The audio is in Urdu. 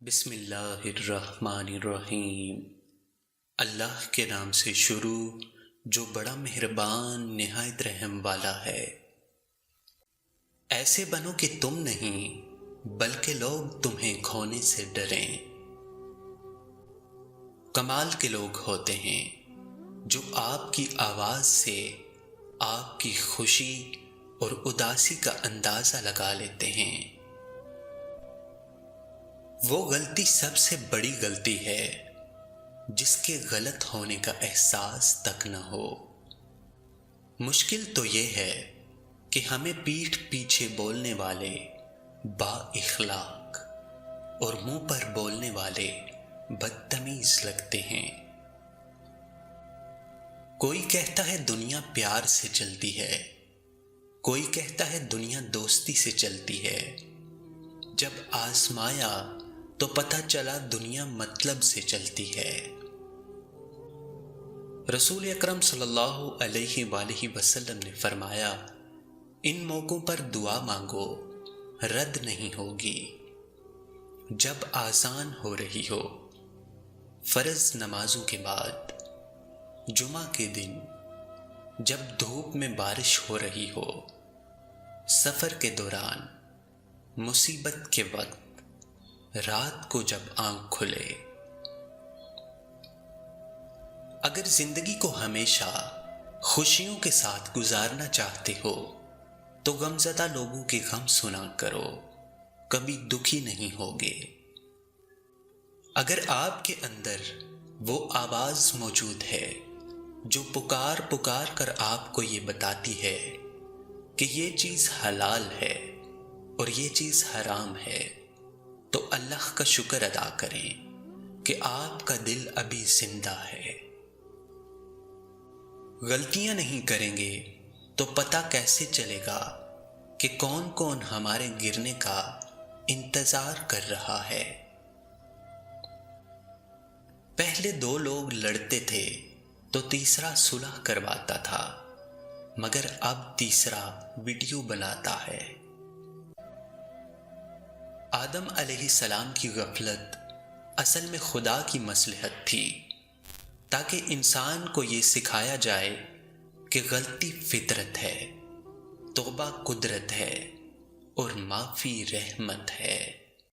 بسم اللہ الرحمن الرحیم۔ اللہ کے نام سے شروع جو بڑا مہربان نہایت رحم والا ہے۔ ایسے بنو کہ تم نہیں بلکہ لوگ تمہیں کھونے سے ڈریں۔ کمال کے لوگ ہوتے ہیں جو آپ کی آواز سے آپ کی خوشی اور اداسی کا اندازہ لگا لیتے ہیں۔ وہ غلطی سب سے بڑی غلطی ہے جس کے غلط ہونے کا احساس تک نہ ہو۔ مشکل تو یہ ہے کہ ہمیں پیٹھ پیچھے بولنے والے با اخلاق اور منہ پر بولنے والے بدتمیز لگتے ہیں۔ کوئی کہتا ہے دنیا پیار سے چلتی ہے، کوئی کہتا ہے دنیا دوستی سے چلتی ہے۔ جب آزمایا تو پتہ چلا دنیا مطلب سے چلتی ہے۔ رسول اکرم صلی اللہ علیہ وآلہ وسلم نے فرمایا، ان موقعوں پر دعا مانگو، رد نہیں ہوگی۔ جب آذان ہو رہی ہو، فرض نمازوں کے بعد، جمعہ کے دن، جب دھوپ میں بارش ہو رہی ہو، سفر کے دوران، مصیبت کے وقت، رات کو جب آنکھ کھلے۔ اگر زندگی کو ہمیشہ خوشیوں کے ساتھ گزارنا چاہتے ہو تو غمزدہ لوگوں کے غم سنا کرو، کبھی دکھی نہیں ہوگے۔ اگر آپ کے اندر وہ آواز موجود ہے جو پکار پکار کر آپ کو یہ بتاتی ہے کہ یہ چیز حلال ہے اور یہ چیز حرام ہے، تو اللہ کا شکر ادا کریں کہ آپ کا دل ابھی زندہ ہے۔ غلطیاں نہیں کریں گے تو پتہ کیسے چلے گا کہ کون کون ہمارے گرنے کا انتظار کر رہا ہے۔ پہلے دو لوگ لڑتے تھے تو تیسرا صلح کرواتا تھا، مگر اب تیسرا ویڈیو بناتا ہے۔ آدم علیہ السلام کی غفلت اصل میں خدا کی مصلحت تھی، تاکہ انسان کو یہ سکھایا جائے کہ غلطی فطرت ہے، توبہ قدرت ہے اور معافی رحمت ہے۔